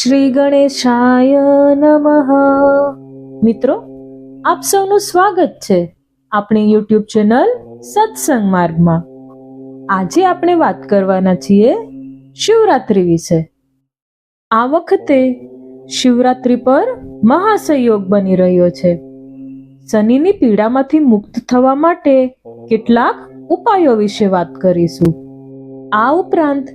શ્રી ગણેશાય નમઃ. મિત્રો, આપ સૌનું સ્વાગત છે આપણી યુટ્યુબ ચેનલ સત્સંગ માર્ગમાં. આજે આપણે વાત કરવાના છીએ શિવરાત્રી વિશે. આ વખતે શિવરાત્રી પર મહાસંયોગ બની રહ્યો છે. શનિની પીડામાંથી મુક્ત થવા માટે કેટલાક ઉપાયો વિશે વાત કરીશું. આ ઉપરાંત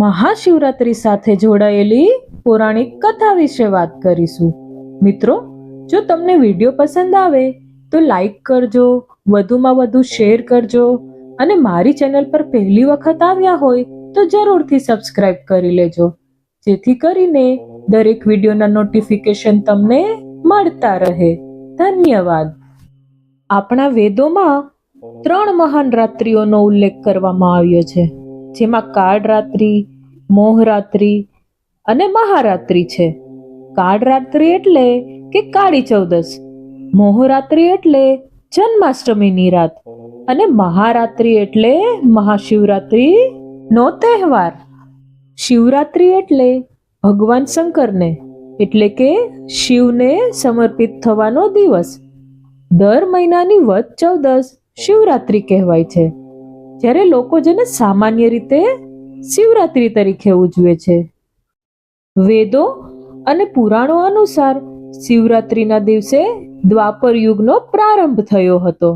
મહાશિવરાત્રી સાથે જોડાયેલી પૌરાણિક કથા વિશે વાત કરીશું. મિત્રો, જો તમને વિડીયો પસંદ આવે તો લાઈક કરજો, વધુમાં વધુ શેર કરજો અને મારી ચેનલ પર પહેલી વખત આવ્યા હોય તો જરૂરથી સબસ્ક્રાઇબ કરી લેજો, જેથી કરીને દરેક વિડીયોના નોટિફિકેશન તમને મળતા રહે. ધન્યવાદ. આપણા વેદોમાં 3 મહાન રાત્રિઓનો ઉલ્લેખ કરવામાં આવ્યો છે, જેમાં કાળરાત્રિ, મોહરાત્રિ અને મહારાત્રિ છે. કાળરાત્રિ એટલે કે કાળી ચૌદસ, મોહરાત્રિ એટલે જન્માષ્ટમીની રાત અને મહારાત્રિ એટલે મહાશિવરાત્રિ નો તહેવાર. શિવરાત્રિ એટલે ભગવાન શંકરને એટલે કે શિવને સમર્પિત થવાનો દિવસ. દર મહિનાની વદ ચૌદસ શિવરાત્રિ કહેવાય છે, જ્યારે લોકો જેને સામાન્ય રીતે શિવરાત્રિ તરીકે ઉજવે છે. વેદો અને પુરાણો અનુસાર શિવરાત્રિના દિવસે દ્વાપર યુગનો પ્રારંભ થયો હતો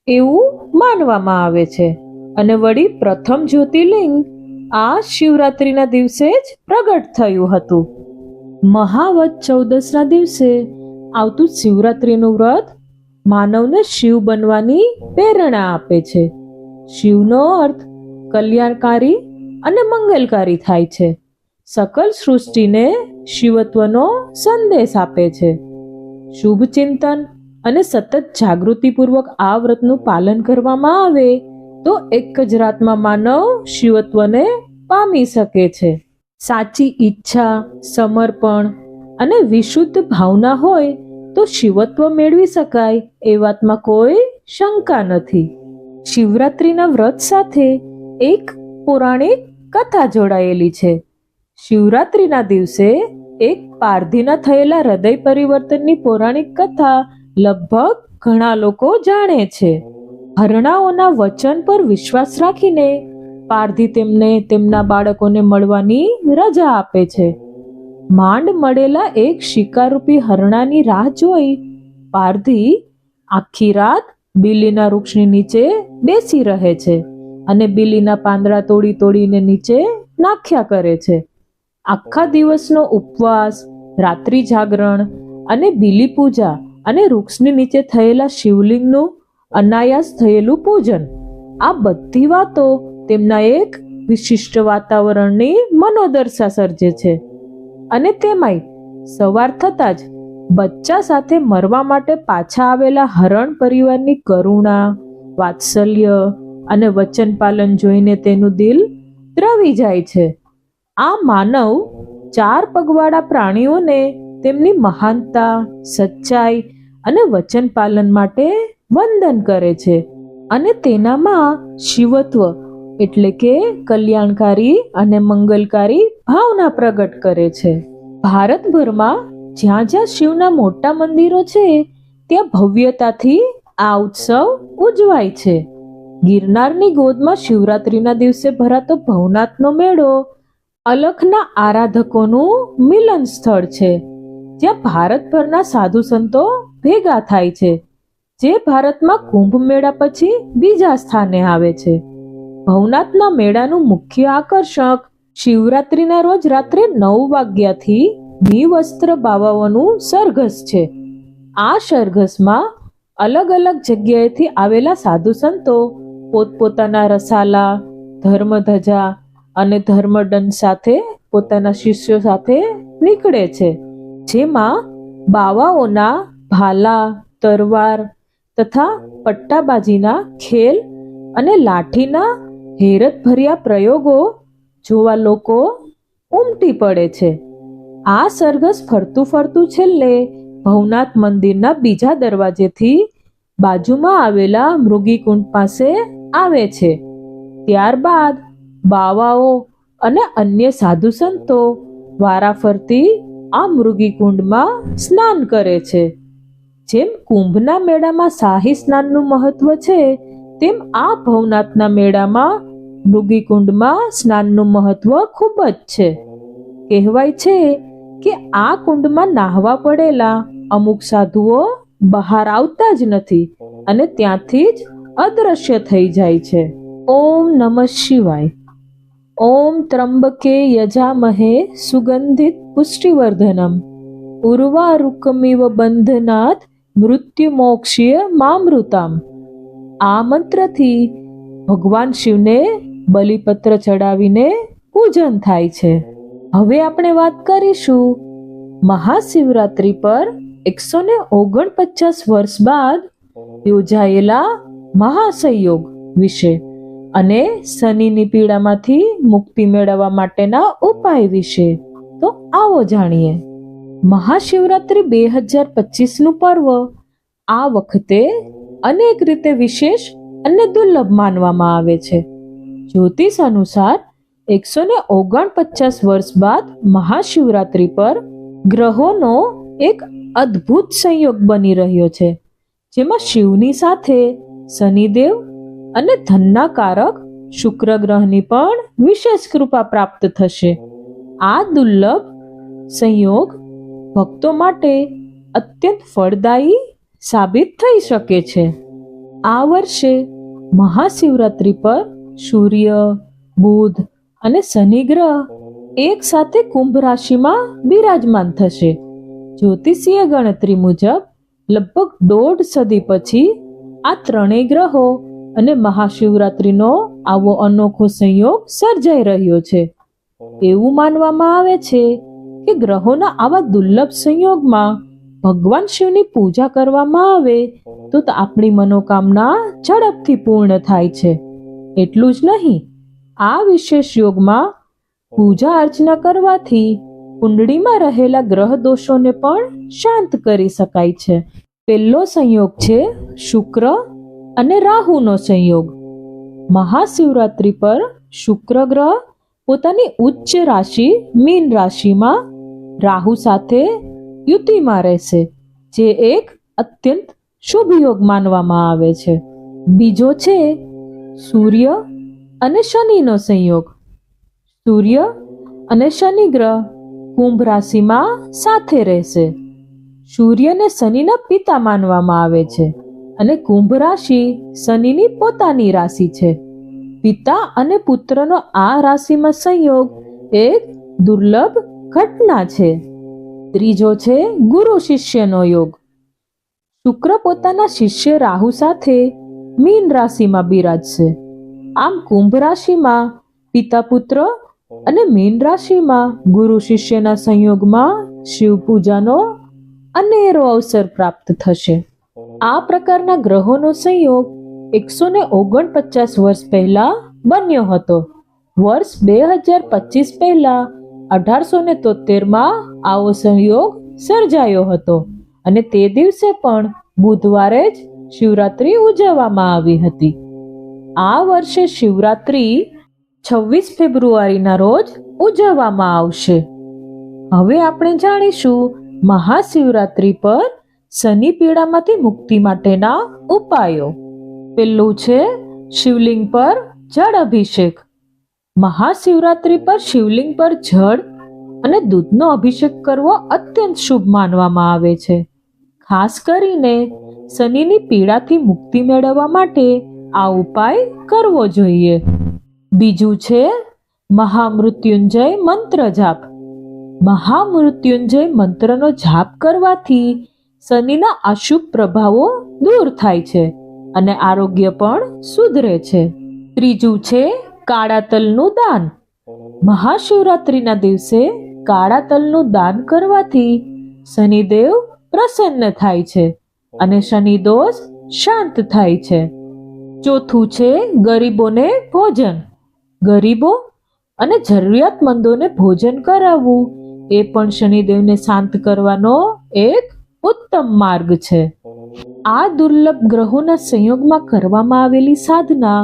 એવું માનવામાં આવે છે, અને વળી પ્રથમ જ્યોતિર્લિંગ આ શિવરાત્રિના દિવસે જ પ્રગટ થયું હતું. મહાવદ ચૌદસના દિવસે આવતું શિવરાત્રિનું વ્રત માનવને શિવ બનવાની પ્રેરણા આપે છે. શિવનો અર્થ કલ્યાણકારી અને મંગલકારી થાય છે. સકલ સૃષ્ટિને શિવત્વનો સંદેશ આપે છે. શુભ ચિંતન અને સતત જાગૃતિપૂર્વક આ વ્રતનું પાલન કરવામાં આવે તો એક જ રાતમાં માનવ શિવત્વને પામી શકે છે. સાચી ઈચ્છા, સમર્પણ અને વિશુદ્ધ ભાવના હોય તો શિવત્વ મેળવી શકાય એ વાતમાં કોઈ શંકા નથી. શિવરાત્રિના વ્રત સાથે એક પૌરાણિક કથા જોડાયેલી છે. શિવરાત્રિના દિવસે એક પારધીના થયેલા હૃદય પરિવર્તનની પૌરાણિક કથા લગભગ ઘણા લોકો જાણે છે. હરણાઓના વચન પર વિશ્વાસ રાખીને પારધી તેમને તેમના બાળકોને મળવાની રજા આપે છે. માંડ મળેલા એક શિકારૂપી હરણાની રાહ જોઈ પારધી આખી રાત બીલીના વૃક્ષની નીચે બેસી રહે છે અને બીલીના પાંદડા તોડી તોડીને નીચે નાખ્યા કરે છે. આખા દિવસનો ઉપવાસ, રાત્રિ જાગરણ અને બીલી પૂજા અને વૃક્ષની નીચે થયેલા શિવલિંગનું અનાયાસ થયેલું પૂજન, આ બધી વાતો તેમના એક વિશિષ્ટ વાતાવરણની મનોદશા સર્જે છે. અને તેમાંય સવાર થતાં જ બચ્ચા સાથે મરવા માટે પાછા આવેલા હરણ પરિવારની કરુણા, વાત્સલ્ય અને વચન પાલન જોઈને તેનું દિલ દ્રવી જાય છે. આ માનવ 4 પગવાળા પ્રાણીઓને તેમની મહાનતા, સચ્ચાઈ અને વચન પાલન માટે વંદન કરે છે અને તેનામાં શિવત્વ એટલે કે કલ્યાણકારી અને મંગલકારી ભાવના પ્રગટ કરે છે. ભારતભરમાં જ્યાં જ્યાં શિવના મોટા મંદિરો છે ત્યાં ભવ્યતાથી આ ઉત્સવ ઉજવાય છે. ગિરનારની ગોદમાં શિવરાત્રિના દિવસે ભરાતો ભવનાથનો મેળો અલખના આરાધકોનું મિલન સ્થળ છે, જ્યાં ભારતભરના સાધુ સંતો ભેગા થાય છે, જે ભારતમાં કુંભ મેળા પછી બીજા સ્થાને આવે છે. ભવનાથના મેળાનું મુખ્ય આકર્ષક શિવરાત્રિના રોજ રાત્રે 9 વાગ્યાથી નિવસ્ત્ર બાવાઓનું સરઘસ છે. આ સરઘસમાં અલગ અલગ જગ્યાએથી આવેલા સાધુ સંતો પોતપોતાના રસાલા, ધર્મધજા અને ધર્મદંડ સાથે પોતાના શિષ્યો સાથે નીકળે છે, જેમાં બાવાઓના ભાલા, તરવાર તથા પટ્ટાબાજીના ખેલ અને લાઠીના હેરતભર્યા પ્રયોગો જોવા લોકો ઉમટી પડે છે. આ સરઘસ ફરતું ફરતું છેલ્લે ભવનાથ મંદિરના બીજા દરવાજેથી બાજુમાં આવેલા મૃગીકુંડ પાસે આવે છે. ત્યારબાદ બાવાઓ અને અન્ય સાધુ સંતો વારાફરતી આ મૃગીકુંડમાં સ્નાન કરે છે. જેમ કુંભના મેળામાં શાહી સ્નાનનું મહત્વ છે, તેમ આ ભવનાથના મેળામાં મૃગીકુંડમાં સ્નાનનું મહત્વ ખૂબ જ છે. કહેવાય છે કે આ કુંડમાં નાહવા પડેલા અમુક સાધુઓ બહાર આવતા જ નથી અને ત્યાંથી જ અદ્રશ્ય થઈ જાય છે. ઓમ નમઃ શિવાય. ઓમ ત્રંબકે યજામહે સુગંધિત પુષ્ટિવર્ધનમ ઉર્વારુકમિવ બંધનાથ મૃત્યુમોક્ષ્ય મામૃતામ. આ મંત્રથી ભગવાન શિવને બલિપત્ર ચડાવીને પૂજન થાય છે. હવે આપણે વાત કરીશું મહાશિવરાત્રિ પર 149 વર્ષ બાદ યોજાયેલા મહાસંયોગ વિશે અને શનિની પીડામાંથી મુક્તિ મેળવવા માટેના ઉપાય વિશે. તો આવો જાણીએ. મહાશિવરાત્રિ 2025 નું પર્વ આ વખતે અનેક રીતે વિશેષ અને દુર્લભ માનવામાં આવે છે. જ્યોતિષ અનુસાર 149 વર્ષ બાદ મહાશિવરાત્રિ પર ગ્રહોનો એક અદ્ભુત સંયોગ બની રહ્યો છે, જેમાં શિવની સાથે શનિદેવ અને ધનના કારક શુક્ર ગ્રહની પણ વિશેષ કૃપા પ્રાપ્ત થશે. આ દુર્લભ સંયોગ ભક્તો માટે અત્યંત ફળદાયી સાબિત થઈ શકે છે. આ વર્ષે મહાશિવરાત્રિ પર સૂર્ય, બુધ અને શનિ ગ્રહ એક સાથે કુંભ રાશિમાં બિરાજમાન થશે. જ્યોતિષીય ગણતરી મુજબ લગભગ 1.5 સદી પછી આ ત્રણેય ગ્રહો અને મહાશિવરાત્રિનો આવો અનોખો સંયોગ સર્જાઈ રહ્યો છે. એવું માનવામાં આવે છે કે ગ્રહોના આવા દુર્લભ સંયોગમાં ભગવાન શિવની પૂજા કરવામાં આવે તો આપણી મનોકામના ઝડપથી પૂર્ણ થાય છે. એટલું જ નહીં, આ વિશેષ યોગમાં પૂજા અર્ચના કરવાથી કુંડળીમાં રહેલા ગ્રહ દોષોને પણ શાંત કરી શકાય છે. પહેલો સંયોગ છે શુક્ર અને રાહુનો સંયોગ. મહાશિવરાત્રિ પર શુક્ર ગ્રહ પોતાની ઉચ્ચ રાશિ મીન રાશિમાં રાહુ સાથે યુતિમાં રહેશે, જે એક અત્યંત શુભ યોગ માનવામાં આવે છે. બીજો છે સૂર્ય અને શનિનો સંયોગ. સૂર્ય અને શનિ ગ્રહ કુંભ રાશિમાં સાથે રહેશે. સૂર્યને શનિના પિતા માનવામાં આવે છે અને કુંભ રાશિ શનિની પોતાની રાશિ છે. પિતા અને પુત્રનો આ રાશિમાં સંયોગ એક દુર્લભ ઘટના છે. ત્રીજો છે ગુરુ શિષ્યનો યોગ. શુક્ર પોતાના શિષ્ય રાહુ સાથે મીન રાશિમાં બિરાજશે. આમ કુંભ રાશિમાં પિતા પુત્ર અને મીન રાશિમાં ગુરુ શિષ્યના સંયોગમાં શિવ પૂજાનો અનેરો અવસર પ્રાપ્ત થશે. આ પ્રકારના ગ્રહોનો સંયોગ 149 વર્ષ પહેલા બન્યો હતો. વર્ષ 2025 પહેલા 1873માં આવો સંયોગ સર્જાયો હતો અને તે દિવસે પણ બુધવારે જ શિવરાત્રી ઉજવવામાં આવી હતી. આ વર્ષે શિવરાત્રી 26 ફેબ્રુઆરીના રોજ ઉજવવામાં આવશે. હવે આપણે જાણીશું મહાશિવરાત્રી પર શનિ પીડામાંથી મુક્તિ માટેના ઉપાયો. પહેલું છે શિવલિંગ પર જળ અભિષેક. મહાશિવરાત્રી પર શિવલિંગ પર જળ અને દૂધનો અભિષેક કરવો અત્યંત શુભ માનવામાં આવે છે. ખાસ કરીને શનિની પીડાથી મુક્તિ મેળવવા માટે આ ઉપાય કરવો જોઈએ. બીજું છે મહામૃત્યુંજય મંત્ર જાપ. મહામૃત્યુંજય મંત્રનો જાપ કરવાથી શનિના અશુભ પ્રભાવો દૂર થાય છે અને આરોગ્ય પણ સુધરે છે. ત્રીજું છે કાળા તલનું દાન. મહાશિવરાત્રિના દિવસે કાળા તલનું દાન કરવાથી શનિદેવ પ્રસન્ન થાય છે અને શનિ દોષ શાંત થાય છે. ચોથું છે ગરીબોને ભોજન. ગરીબો અને જરૂરિયાતમંદોને ભોજન કરાવવું એ પણ શનિદેવને શાંત કરવાનો એક ઉત્તમ માર્ગ છે. આ દુર્લભ ગ્રહોના સંયોગમાં કરવામાં આવેલી સાધના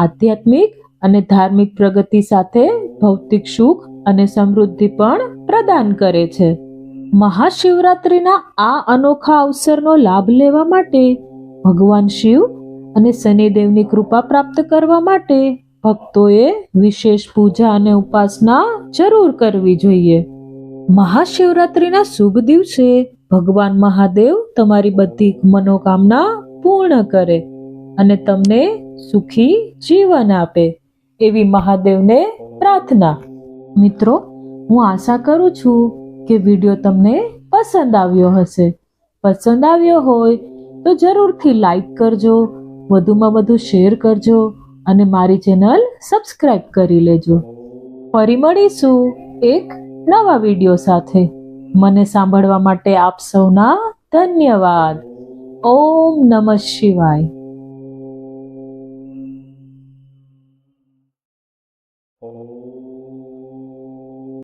આધ્યાત્મિક અને ધાર્મિક પ્રગતિ સાથે ભૌતિક સુખ અને સમૃદ્ધિ પણ પ્રદાન કરે છે. મહાશિવરાત્રિના આ અનોખા અવસરનો લાભ લેવા માટે ભગવાન શિવ અને શનિદેવની કૃપા પ્રાપ્ત કરવા માટે ભક્તોએ વિશેષ પૂજા અને ઉપાસના જરૂર કરવી જોઈએ. મહાશિવરાત્રિના શુભ દિવસે ભગવાન મહાદેવ તમારી બધી મનોકામના પૂર્ણ કરે અને તમને સુખી જીવન આપે એવી મહાદેવને પ્રાર્થના. મિત્રો, હું આશા કરું છું કે વિડીયો તમને પસંદ આવ્યો હશે. પસંદ આવ્યો હોય તો જરૂરથી લાઈક કરજો, વધુમાં વધુ શેર કરજો અને મારી ચેનલ સબસ્ક્રાઇબ કરી લેજો. ફરી મળીશું એક નવા વિડીયો સાથે. મને સાંભળવા માટે આપ સૌના ધન્યવાદ. ઓમ નમઃ શિવાય.